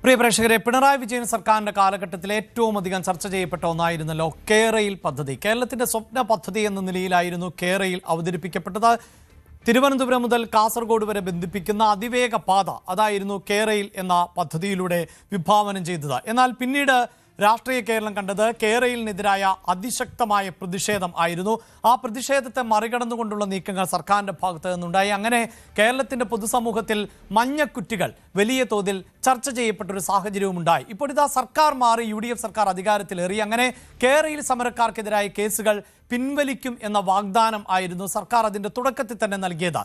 പ്രിയ പ്രേക്ഷകരെ, പിണറായി വിജയൻ സർക്കാരിന്റെ കാലഘട്ടത്തിൽ ഏറ്റവും അധികം ചർച്ച ചെയ്യപ്പെട്ട ഒന്നായിരുന്നല്ലോ കേരയിൽ പദ്ധതി. കേരളത്തിന്റെ സ്വപ്ന പദ്ധതി എന്ന നിലയിലായിരുന്നു കേരയിൽ അവതരിപ്പിക്കപ്പെട്ടത്. തിരുവനന്തപുരം മുതൽ കാസർഗോഡ് വരെ ബന്ധിപ്പിക്കുന്ന അതിവേഗ പാത അതായിരുന്നു കേരയിൽ എന്ന പദ്ധതിയിലൂടെ വിഭാവനം ചെയ്തത്. എന്നാൽ പിന്നീട് രാഷ്ട്രീയ കേരളം കണ്ടത് കേരളിനെതിരായ അതിശക്തമായ പ്രതിഷേധം ആയിരുന്നു. ആ പ്രതിഷേധത്തെ മറികടന്നുകൊണ്ടുള്ള നീക്കങ്ങൾ സർക്കാരിന്റെ ഭാഗത്ത് നിന്നുണ്ടായി. അങ്ങനെ കേരളത്തിന്റെ പൊതുസമൂഹത്തിൽ മഞ്ഞക്കുറ്റികൾ വലിയ തോതിൽ ചർച്ച ചെയ്യപ്പെട്ടൊരു സാഹചര്യവും ഉണ്ടായി. ഇപ്പോൾ ഇതാ സർക്കാർ മാറി, UDF സർക്കാർ അധികാരത്തിലേറി. അങ്ങനെ കേരള സമരക്കാർക്കെതിരായ കേസുകൾ പിൻവലിക്കും എന്ന വാഗ്ദാനം ആയിരുന്നു സർക്കാർ അതിന്റെ തുടക്കത്തിൽ തന്നെ നൽകിയത്.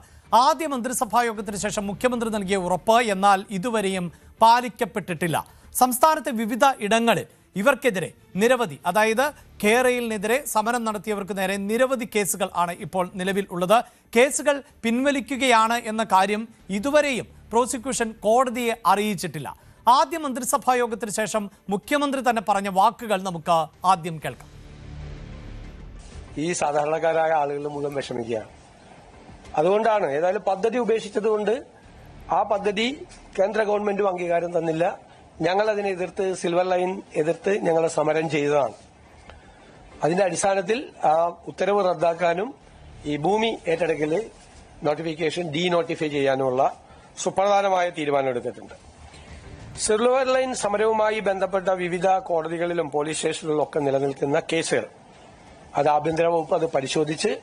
ആദ്യ മന്ത്രിസഭാ യോഗത്തിന് ശേഷം മുഖ്യമന്ത്രി നൽകിയ ഉറപ്പ് എന്നാൽ ഇതുവരെയും പാലിക്കപ്പെട്ടിട്ടില്ല. സംസ്ഥാനത്തെ വിവിധ ഇടങ്ങളിൽ ഇവർക്കെതിരെ നിരവധി, അതായത് കേരളിനെതിരെ സമരം നടത്തിയവർക്ക് നേരെ നിരവധി കേസുകൾ ആണ് ഇപ്പോൾ നിലവിൽ ഉള്ളത്. കേസുകൾ പിൻവലിക്കുകയാണ് എന്ന കാര്യം ഇതുവരെയും പ്രോസിക്യൂഷൻ കോടതിയെ അറിയിച്ചിട്ടില്ല. ആദ്യ മന്ത്രിസഭാ യോഗത്തിന് ശേഷം മുഖ്യമന്ത്രി തന്നെ പറഞ്ഞ വാക്കുകൾ നമുക്ക് ആദ്യം കേൾക്കാം. ഈ സാധാരണക്കാരായ ആളുകൾ മുഴുവൻ വിഷമിക്കുകയാണ്. അതുകൊണ്ടാണ് ഏതായാലും പദ്ധതി ഉപേക്ഷിച്ചത് കൊണ്ട് ആ പദ്ധതി കേന്ദ്ര ഗവൺമെന്റും അംഗീകാരം തന്നില്ല. ഞങ്ങൾ അതിനെ എതിർത്ത്, സിൽവർ ലൈൻ എതിർത്ത് ഞങ്ങൾ സമരം ചെയ്തതാണ്. അതിന്റെ അടിസ്ഥാനത്തിൽ ആ ഉത്തരവ് റദ്ദാക്കാനും ഈ ഭൂമി ഏറ്റെടുക്കൽ നോട്ടിഫിക്കേഷൻ ഡീനോട്ടിഫൈ ചെയ്യാനുമുള്ള സുപ്രധാനമായ തീരുമാനമെടുത്തിട്ടുണ്ട്. സിൽവർ ലൈൻ സമരവുമായി ബന്ധപ്പെട്ട വിവിധ കോടതികളിലും പോലീസ് സ്റ്റേഷനുകളിലും ഒക്കെ നിലനിൽക്കുന്ന കേസുകൾ അത് ആഭ്യന്തര വകുപ്പ് അത് പരിശോധിച്ച്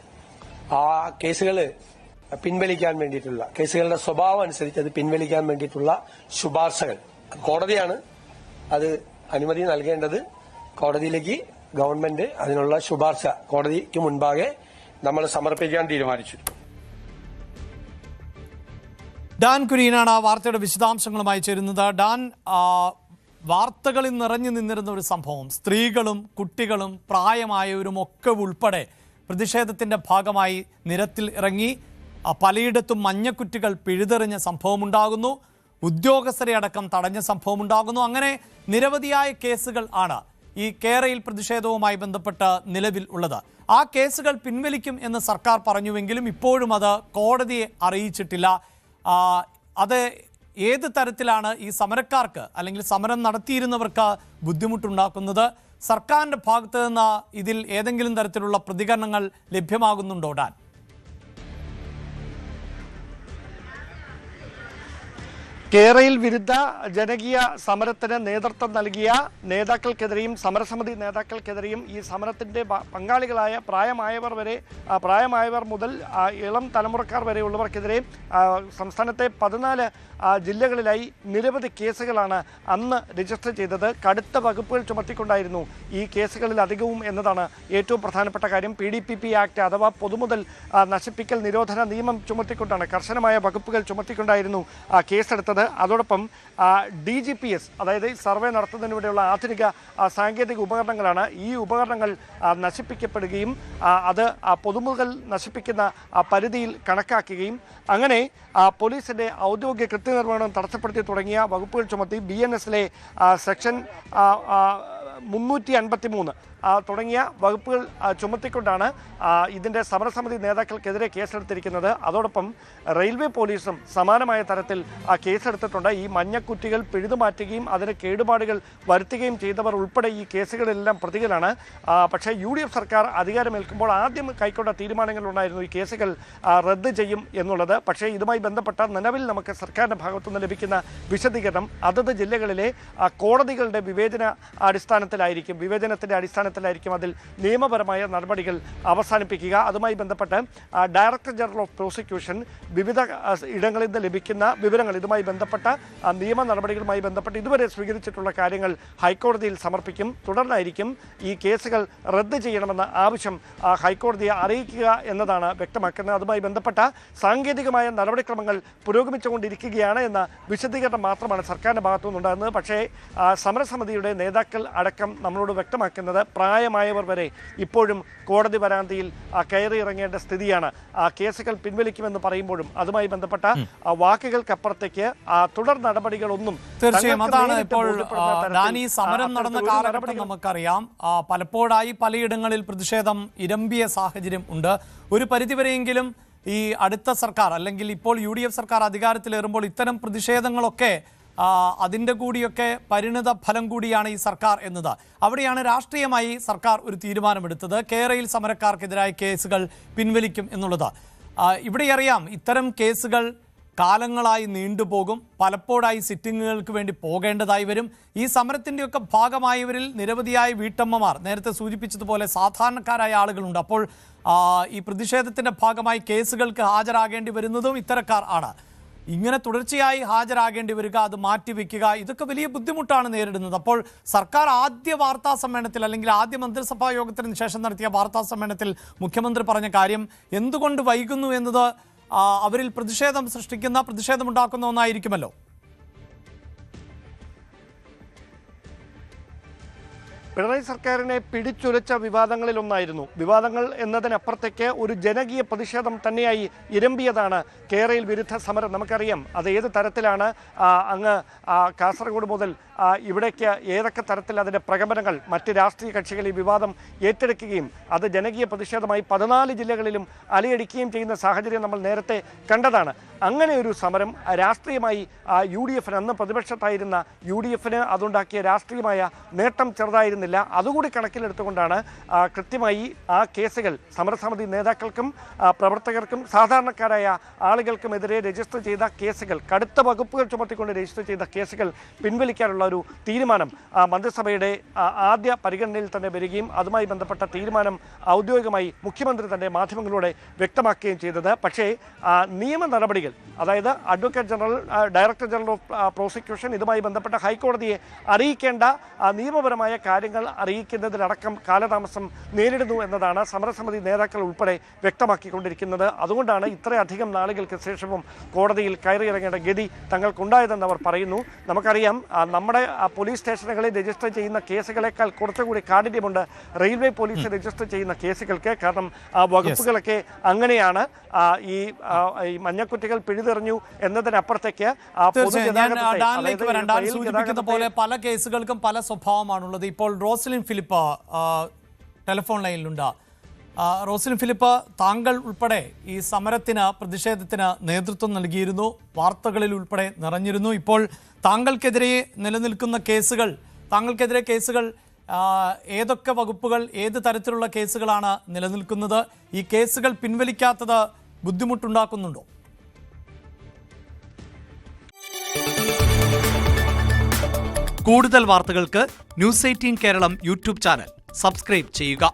ആ കേസുകൾ പിൻവലിക്കാൻ വേണ്ടിയിട്ടുള്ള, കേസുകളുടെ സ്വഭാവം അനുസരിച്ച് അത് പിൻവലിക്കാൻ വേണ്ടിയിട്ടുള്ള ശുപാർശകൾ കോടതിയാണ് അത് അനുമതി നൽകേണ്ടത്. കോടതിയിലേക്ക് ഗവൺമെന്റ് അതിനുള്ള ശുപാർശ കോടതിക്ക് മുൻപാകെ നമ്മൾ സമർപ്പിക്കാൻ തീരുമാനിച്ചു. ഡാൻ കുര്യനാണ് വാർത്തയുടെ വിശദാംശങ്ങളുമായി ചേരുന്നത്. ഡാൻ, വാർത്തകളിൽ നിറഞ്ഞു നിന്നിരുന്ന ഒരു സംഭവം, സ്ത്രീകളും കുട്ടികളും പ്രായമായവരും ഒക്കെ ഉൾപ്പെടെ പ്രതിഷേധത്തിന്റെ ഭാഗമായി നിരത്തിൽ ഇറങ്ങി പലയിടത്തും മഞ്ഞക്കുറ്റികൾ പിഴുതെറിഞ്ഞ സംഭവമുണ്ടാകുന്നു. ഉദ്യോഗസ്ഥരെ അടക്കം തടഞ്ഞ സംഭവമുണ്ടാകുന്നു. അങ്ങനെ നിരവധിയായ കേസുകൾ ആണ് ഈ കേരയിൽ പ്രതിഷേധവുമായി ബന്ധപ്പെട്ട് നിലവിൽ ഉള്ളത്. ആ കേസുകൾ പിൻവലിക്കും എന്ന് സർക്കാർ പറഞ്ഞുവെങ്കിലും ഇപ്പോഴും അത് കോടതിയെ അറിയിച്ചിട്ടില്ല. അത് ഏത് തരത്തിലാണ് ഈ സമരക്കാർക്ക് അല്ലെങ്കിൽ സമരം നടത്തിയിരുന്നവർക്ക് ബുദ്ധിമുട്ടുണ്ടാക്കുന്നത്? സർക്കാരിന്റെ ഭാഗത്ത് നിന്ന് ഇതിൽ ഏതെങ്കിലും തരത്തിലുള്ള പ്രതികരണങ്ങൾ ലഭ്യമാകുന്നുണ്ടോ ഡാൻ? കേരയിൽ വിരുദ്ധ ജനകീയ സമരത്തിന് നേതൃത്വം നൽകിയ നേതാക്കൾക്കെതിരെയും സമരസമിതി നേതാക്കൾക്കെതിരെയും ഈ സമരത്തിൻ്റെ പങ്കാളികളായ പ്രായമായവർ മുതൽ ഇളം തലമുറക്കാർ വരെയുള്ളവർക്കെതിരെ സംസ്ഥാനത്തെ 14 ജില്ലകളിലായി നിരവധി കേസുകളാണ് അന്ന് രജിസ്റ്റർ ചെയ്തത്. കടുത്ത വകുപ്പുകൾ ചുമത്തിക്കൊണ്ടായിരുന്നു ഈ കേസുകളിൽ അധികവും എന്നതാണ് ഏറ്റവും പ്രധാനപ്പെട്ട കാര്യം. PDPP ആക്ട് അഥവാ പൊതുമുതൽ നശിപ്പിക്കൽ നിരോധന നിയമം ചുമത്തിക്കൊണ്ടാണ്, കർശനമായ വകുപ്പുകൾ ചുമത്തിക്കൊണ്ടായിരുന്നു കേസെടുത്തത്. അതോടൊപ്പം DGPS, അതായത് സർവേ നടത്തുന്നതിന് വേണ്ടിയുള്ള ആധുനിക സാങ്കേതിക ഉപകരണങ്ങളാണ്. ഈ ഉപകരണങ്ങൾ നശിപ്പിക്കപ്പെടുകയും അത് പൊതുമുതൽ നശിപ്പിക്കുന്ന പരിധിയിൽ കണക്കാക്കുകയും അങ്ങനെ പോലീസിന്റെ ഔദ്യോഗിക കൃത്യനിർവഹണം തടസ്സപ്പെടുത്തി തുടങ്ങിയ വകുപ്പുകൾ ചുമത്തി BNS-ലെ സെക്ഷൻ 353 തുടങ്ങിയ വകുപ്പുകൾ ചുമത്തിക്കൊണ്ടാണ് ഇതിൻ്റെ സമരസമിതി നേതാക്കൾക്കെതിരെ കേസെടുത്തിരിക്കുന്നത്. അതോടൊപ്പം റെയിൽവേ പോലീസും സമാനമായ തരത്തിൽ കേസെടുത്തിട്ടുണ്ട്. ഈ മഞ്ഞക്കുറ്റികൾ പിഴുതുമാറ്റുകയും അതിന് കേടുപാടുകൾ വരുത്തുകയും ചെയ്തവർ ഉൾപ്പെടെ ഈ കേസുകളിലെല്ലാം പ്രതികളാണ്. പക്ഷേ UDF സർക്കാർ അധികാരമേൽക്കുമ്പോൾ ആദ്യം കൈക്കൊണ്ട തീരുമാനങ്ങളുണ്ടായിരുന്നു ഈ കേസുകൾ റദ്ദ് ചെയ്യും എന്നുള്ളത്. പക്ഷേ ഇതുമായി ബന്ധപ്പെട്ട നിലവിൽ നമുക്ക് സർക്കാരിൻ്റെ ഭാഗത്തുനിന്ന് ലഭിക്കുന്ന വിശദീകരണം അതത് ജില്ലകളിലെ കോടതികളുടെ വിവേചനത്തിൻ്റെ അടിസ്ഥാനത്തിലായിരിക്കും അതിൽ നിയമപരമായ നടപടികൾ അവസാനിപ്പിക്കുക. അതുമായി ബന്ധപ്പെട്ട് ഡയറക്ടർ ജനറൽ ഓഫ് പ്രോസിക്യൂഷൻ വിവിധ ഇടങ്ങളിൽ നിന്ന് ലഭിക്കുന്ന വിവരങ്ങൾ, ഇതുമായി ബന്ധപ്പെട്ട നിയമ നടപടികളുമായി ബന്ധപ്പെട്ട് ഇതുവരെ സ്വീകരിച്ചിട്ടുള്ള കാര്യങ്ങൾ ഹൈക്കോടതിയിൽ സമർപ്പിക്കും. തുടർന്നായിരിക്കും ഈ കേസുകൾ റദ്ദ് ചെയ്യണമെന്ന ആവശ്യം ഹൈക്കോടതിയെ അറിയിക്കുക എന്നതാണ് വ്യക്തമാക്കുന്നത്. അതുമായി ബന്ധപ്പെട്ട സാങ്കേതികമായ നടപടിക്രമങ്ങൾ പുരോഗമിച്ചുകൊണ്ടിരിക്കുകയാണ് എന്ന വിശദീകരണം മാത്രമാണ് സർക്കാരിൻ്റെ ഭാഗത്തുനിന്നുണ്ടാകുന്നത്. പക്ഷേ സമരസമിതിയുടെ നേതാക്കൾ അടക്കം നമ്മളോട് വ്യക്തമാക്കുന്നത് പ്രായമായവർ വരെ ഇപ്പോഴും കോടതി വരാന്തയിൽ കയറി ഇറങ്ങേണ്ട സ്ഥിതിയാണ്. കേസുകൾ പിൻവലിക്കുമെന്ന് പറയുമ്പോഴും അതുമായി ബന്ധപ്പെട്ട വാക്കുകൾക്കപ്പുറത്തേക്ക് തുടർ നടപടികളൊന്നും. തീർച്ചയായും അതാണ് ഇപ്പോൾ ഡാനി സമരം നടന്ന കാലഘട്ടം നമുക്കറിയാം. പലപ്പോഴായി പലയിടങ്ങളിൽ പ്രതിഷേധം ഇരമ്പിയ സാഹചര്യം ഉണ്ട്. ഒരു പരിധിവരെയെങ്കിലും ഈ അടുത്ത സർക്കാർ അല്ലെങ്കിൽ ഇപ്പോൾ UDF സർക്കാർ അധികാരത്തിലേറുമ്പോൾ ഇത്തരം പ്രതിഷേധങ്ങളൊക്കെ അതിൻ്റെ കൂടിയൊക്കെ പരിണിത ഫലം കൂടിയാണ് ഈ സർക്കാർ എന്നത്. അവിടെയാണ് രാഷ്ട്രീയമായി സർക്കാർ ഒരു തീരുമാനമെടുത്തത്. കേരളയിൽ സമരക്കാർക്കെതിരായ കേസുകൾ പിൻവലിക്കും എന്നുള്ളത്. ഇവിടെ അറിയാം, ഇത്തരം കേസുകൾ കാലങ്ങളായി നീണ്ടുപോകും. പലപ്പോഴായി സിറ്റിങ്ങുകൾക്ക് വേണ്ടി പോകേണ്ടതായി വരും. ഈ സമരത്തിൻ്റെയൊക്കെ ഭാഗമായവരിൽ നിരവധിയായ വീട്ടമ്മമാർ, നേരത്തെ സൂചിപ്പിച്ചതുപോലെ സാധാരണക്കാരായ ആളുകളുണ്ട്. അപ്പോൾ ഈ പ്രതിഷേധത്തിൻ്റെ ഭാഗമായി കേസുകൾക്ക് ഹാജരാകേണ്ടി വരുന്നതും ഇത്തരക്കാർ ആണ്. ഇങ്ങനെ തുടർച്ചയായി ഹാജരാകേണ്ടി വരിക, അത് മാറ്റിവെക്കുക, ഇതൊക്കെ വലിയ ബുദ്ധിമുട്ടാണ് നേരിടുന്നത്. അപ്പോൾ സർക്കാർ ആദ്യ വാർത്താ സമ്മേളനത്തിൽ, അല്ലെങ്കിൽ ആദ്യ മന്ത്രിസഭാ യോഗത്തിന് ശേഷം നടത്തിയ വാർത്താ സമ്മേളനത്തിൽ മുഖ്യമന്ത്രി പറഞ്ഞ കാര്യം എന്തുകൊണ്ട് വൈകുന്നു എന്നത് അവരിൽ പ്രതിഷേധമുണ്ടാക്കുന്ന ഒന്നായിരിക്കുമല്ലോ. പിണറായി സർക്കാരിനെ പിടിച്ചുലച്ച വിവാദങ്ങളിലൊന്നായിരുന്നു. വിവാദങ്ങൾ എന്നതിനപ്പുറത്തേക്ക് ഒരു ജനകീയ പ്രതിഷേധം തന്നെയായി ഇരമ്പിയതാണ് കേരളയിൽ വിരുദ്ധ സമരം. നമുക്കറിയാം അത് ഏത് തരത്തിലാണ്. അങ്ങ് കാസർഗോഡ് മുതൽ ഇവിടേക്ക് ഏതൊക്കെ തരത്തിൽ അതിൻ്റെ പ്രകമ്പനങ്ങൾ മറ്റ് രാഷ്ട്രീയ കക്ഷികൾ ഈ വിവാദം ഏറ്റെടുക്കുകയും അത് ജനകീയ പ്രതിഷേധമായി 14 ജില്ലകളിലും അലയടിക്കുകയും ചെയ്യുന്ന സാഹചര്യം നമ്മൾ നേരത്തെ കണ്ടതാണ്. അങ്ങനെ ഒരു സമരം രാഷ്ട്രീയമായി UDF അന്ന് പ്രതിപക്ഷത്തായിരുന്ന UDF അതുണ്ടാക്കിയ രാഷ്ട്രീയമായ നേട്ടം ചെറുതായിരുന്നില്ല. അതുകൂടി കണക്കിലെടുത്തുകൊണ്ടാണ് കൃത്യമായി ആ കേസുകൾ സമരസമിതി നേതാക്കൾക്കും പ്രവർത്തകർക്കും സാധാരണക്കാരായ ആളുകൾക്കുമെതിരെ രജിസ്റ്റർ ചെയ്ത കേസുകൾ, കടുത്ത വകുപ്പുകൾ ചുമത്തിക്കൊണ്ട് രജിസ്റ്റർ ചെയ്ത കേസുകൾ പിൻവലിക്കാനുള്ള ഒരു തീരുമാനം മന്ത്രിസഭയുടെ ആദ്യ പരിഗണനയിൽ തന്നെ വരികയും അതുമായി ബന്ധപ്പെട്ട തീരുമാനം ഔദ്യോഗികമായി മുഖ്യമന്ത്രി തന്നെ മാധ്യമങ്ങളിലൂടെ വ്യക്തമാക്കുകയും ചെയ്തത്. പക്ഷേ നിയമ നടപടികൾ, അതായത് advocate general, director general of prosecution ഇതുമായി ബന്ധപ്പെട്ട ഹൈക്കോടതിയെ അറിയിക്കേണ്ട നിയമപരമായ കാര്യങ്ങൾ അറിയിക്കുന്നതിലടക്കം കാലതാമസം നേരിടുന്നു എന്നതാണ് സമരസമിതി നേതാക്കൾ ഉൾപ്പെടെ വ്യക്തമാക്കിക്കൊണ്ടിരിക്കുന്നത്. അതുകൊണ്ടാണ് ഇത്രയധികം നാളുകൾക്ക് ശേഷവും കോടതിയിൽ കയറിയിറങ്ങേണ്ട ഗതി തങ്ങൾക്കുണ്ടായതെന്ന് അവർ പറയുന്നു. നമുക്കറിയാം, നമ്മുടെ പോലീസ് സ്റ്റേഷനുകളിൽ രജിസ്റ്റർ ചെയ്യുന്ന കേസുകളെക്കാൾ കുറച്ചുകൂടി കാഠിന്യമുണ്ട് റെയിൽവേ പോലീസ് രജിസ്റ്റർ ചെയ്യുന്ന കേസുകൾക്ക്. കാരണം വകുപ്പുകളൊക്കെ അങ്ങനെയാണ്. ഈ മഞ്ഞക്കുറ്റികൾ പിഴുതെറിഞ്ഞു എന്നതിനപ്പുറത്തേക്ക് സൂചിപ്പിക്കുന്ന പോലെ പല കേസുകൾക്കും പല സ്വഭാവമാണുള്ളത്. ഇപ്പോൾ റോസ്ലിൻ ഫിലിപ്പ് ടെലിഫോൺ ലൈനിലുണ്ട്. റോസ്ലിൻ ഫിലിപ്പ്, താങ്കൾ ഉൾപ്പെടെ ഈ സമരത്തിന്, പ്രതിഷേധത്തിന് നേതൃത്വം നൽകിയിരുന്നു, വാർത്തകളിൽ ഉൾപ്പെടെ നിറഞ്ഞിരുന്നു. ഇപ്പോൾ താങ്കൾക്കെതിരെ നിലനിൽക്കുന്ന കേസുകൾ, താങ്കൾക്കെതിരെ കേസുകൾ ഏതൊക്കെ വകുപ്പുകൾ, ഏത് തരത്തിലുള്ള കേസുകളാണ് നിലനിൽക്കുന്നത്? ഈ കേസുകൾ പിൻവലിക്കാത്തത് ബുദ്ധിമുട്ടുണ്ടാക്കുന്നുണ്ടോ? കൂടുതൽ വാർത്തകൾക്ക് News 18 Keralam YouTube channel subscribe ചെയ്യുക.